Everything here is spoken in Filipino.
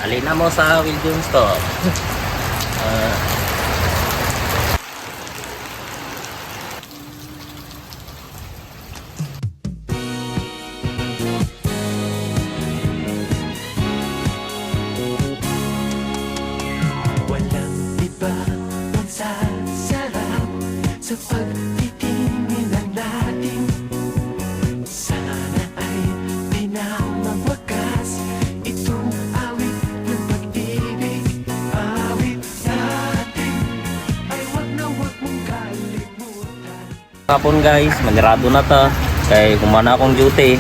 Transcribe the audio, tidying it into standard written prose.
Alin na mo sa William Store. Walang iba ang sasarap sa pagtitingin lang natin. Sana ay pinamawakas itong awit ng pag-ibig. Awit natin ay wag na wag mong kalimutan. Kapon guys, manirado na ta. Kay kumana akong duty.